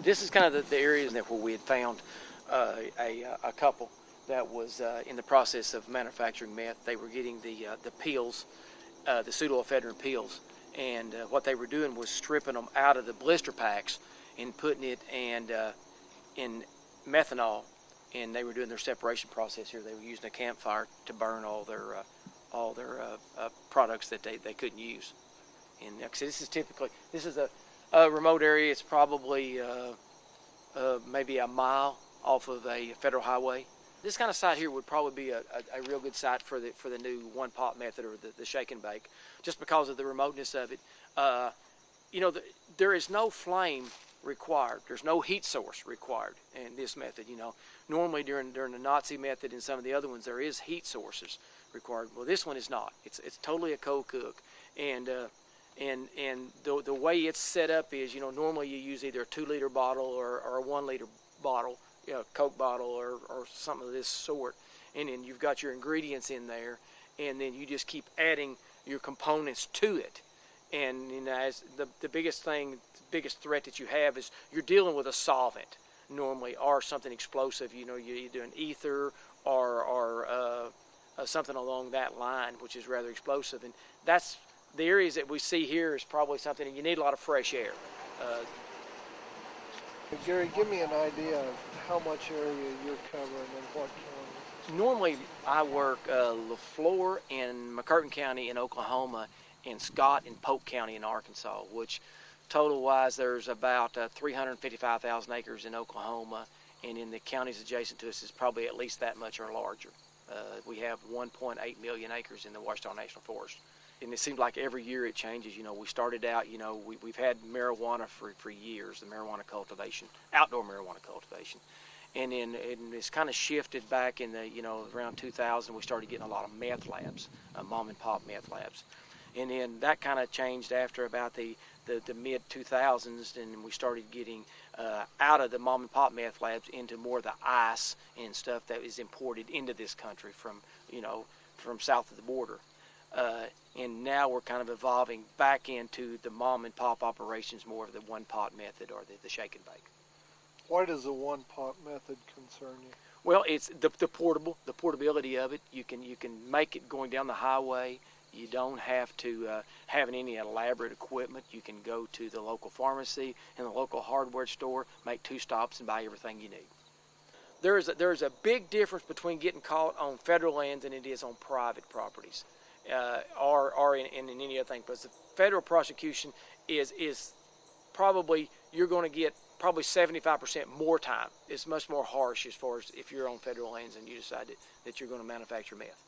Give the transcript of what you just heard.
This is kind of the areas that where we had found a couple that was in the process of manufacturing meth. They were getting the pills, the pseudoephedrine pills, and what they were doing was stripping them out of the blister packs and putting it in methanol, and they were doing their separation process here. They were using a campfire to burn all their products that they couldn't use. And like I said, this is a remote area. It's probably maybe a mile off of a federal highway. This kind of site here would probably be a real good site for the new one-pot method, or the shake and bake, just because of the remoteness of it. There is no flame required. There's no heat source required in this method. Normally during the Nazi method and some of the other ones, there is heat sources required. Well, this one is not. It's totally a cold cook, and the way it's set up is, normally you use either a 2-liter bottle or a 1-liter bottle, Coke bottle or something of this sort, and then you've got your ingredients in there, and then you just keep adding your components to it. And as the biggest threat that you have is you're dealing with a solvent normally, or something explosive. You're either an ether or something along that line, which is rather explosive. And that's the areas that we see here is probably something, and you need a lot of fresh air. Gary, give me an idea of how much area you're covering and what counties. Normally, I work LaFleur and McCurtain County in Oklahoma, and Scott and Polk County in Arkansas, which total-wise there's about 355,000 acres in Oklahoma, and in the counties adjacent to us is probably at least that much or larger. We have 1.8 million acres in the Ouachita National Forest. And it seems like every year it changes. We started out, we've had marijuana for years, the marijuana cultivation, outdoor marijuana cultivation. And then it's kind of shifted back in the, around 2000, we started getting a lot of meth labs, mom and pop meth labs. And then that kind of changed after about the mid-2000s, and we started getting out of the mom and pop meth labs into more of the ice and stuff that is imported into this country from south of the border. And now we're kind of evolving back into the mom and pop operations, more of the one-pot method or the shake and bake. Why does the one-pot method concern you? Well, it's the portability of it. You can make it going down the highway. You don't have to have any elaborate equipment. You can go to the local pharmacy and the local hardware store, make 2 stops, and buy everything you need. There's a big difference between getting caught on federal lands than it is on private properties, or in any other thing. But the federal prosecution is probably, you're going to get probably 75% more time. It's much more harsh as far as if you're on federal lands and you decide that you're going to manufacture meth.